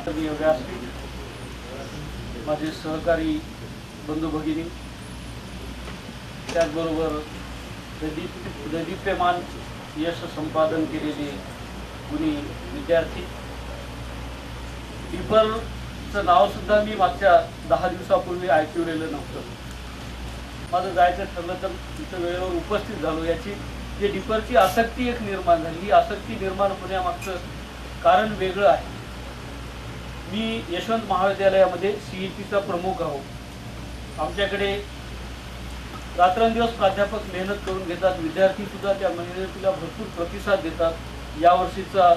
व्यासपीठ, माझे सहकारी बंधू भगिनी, त्याचबरोबर दैदिप्यमान यश संपादन केलेले गुणी विद्यार्थी. डिपरचं नाव सुद्धा मी मागच्या 10 दिवसापूर्वी ऐकवलेलं नव्हतं. माझं जायचं ठरलं तर तिथं वेळेवर उपस्थित झालो. याची जे डिपरची आसक्ती एक निर्माण झाली, ही आसक्ती निर्माण होण्यामागचं कारण वेगळं आहे. मी यशवंत महाविद्यालयामध्ये CETचा प्रमुख आहोत. आमच्याकडे रात्रंदिवस प्राध्यापक मेहनत करून घेतात, विद्यार्थी सुद्धा त्या मेहनतीला भरपूर प्रतिसाद देतात. यावर्षीचा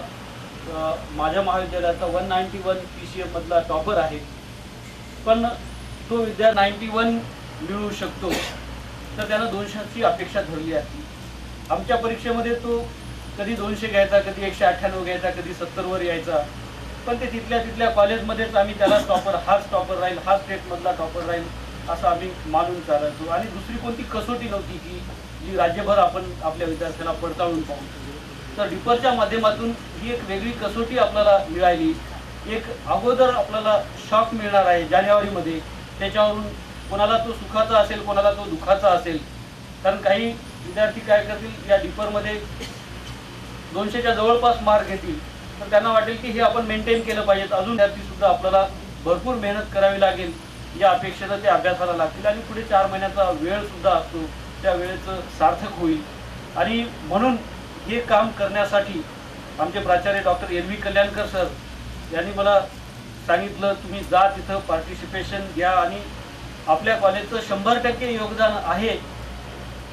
माझ्या महाविद्यालयाचा 191 PCM मधला टॉपर आहे. पण तो विद्यार्थी 91 मिळवू शकतो तर त्यानं 200ची अपेक्षा धरली आहे. आमच्या परीक्षेमध्ये तो कधी 200 घ्यायचा, कधी 198 घ्यायचा, कधी 70 वर यायचा. पण ते तिथल्या कॉलेजमध्येच आम्ही त्याला टॉपर, हाच टॉपर राहील, हा स्टेटमधला टॉपर राहील असं आम्ही मानून चालायचो. आणि दुसरी कोणती कसोटी नव्हती की जी राज्यभर आपण आपल्या विद्यार्थ्यांना पडताळून पाहू. तर डिपरच्या माध्यमातून ही एक वेगळी कसोटी आपल्याला मिळाली. एक अगोदर आपल्याला शॉक मिळणार आहे जानेवारीमध्ये. त्याच्यावरून कोणाला तो सुखाचा असेल, कोणाला तो दुःखाचा असेल. कारण काही विद्यार्थी काय करतील, या डिपरमध्ये 200च्या जवळपास मार्क घेतील तर त्यांना वाटेल की हे आपण मेंटेन केलं पाहिजे. अजून विद्यार्थी सुद्धा आपल्याला भरपूर मेहनत करावी लागेल या अपेक्षेनं ते अभ्यासाला लागतील. आणि पुढे 4 महिन्याचा वेळ सुद्धा असतो, त्या वेळेचं सार्थक होईल. आणि म्हणून हे काम करण्यासाठी आमचे प्राचार्य डॉक्टर NV कल्याणकर सर यांनी मला सांगितलं, तुम्ही जा तिथं पार्टिसिपेशन घ्या आणि आपल्या कॉलेजचं 100% योगदान आहे.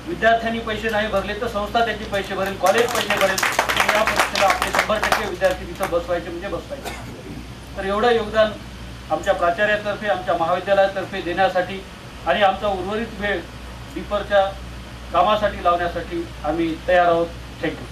विद्यार्थ्यांनी पैसे नाही भरले तर संस्था त्याचे पैसे भरेल, कॉलेज पैसे भरेल. या परीक्षेला आपले 100% विद्यार्थी तिथं बसवायचे म्हणजे बसवायचे. तर एवढं योगदान आमच्या प्राचार्यातर्फे, आमच्या महाविद्यालयातर्फे देण्यासाठी आणि आमचा उर्वरित वेळ डिपरच्या कामासाठी लावण्यासाठी आम्ही तयार आहोत. थँक्यू.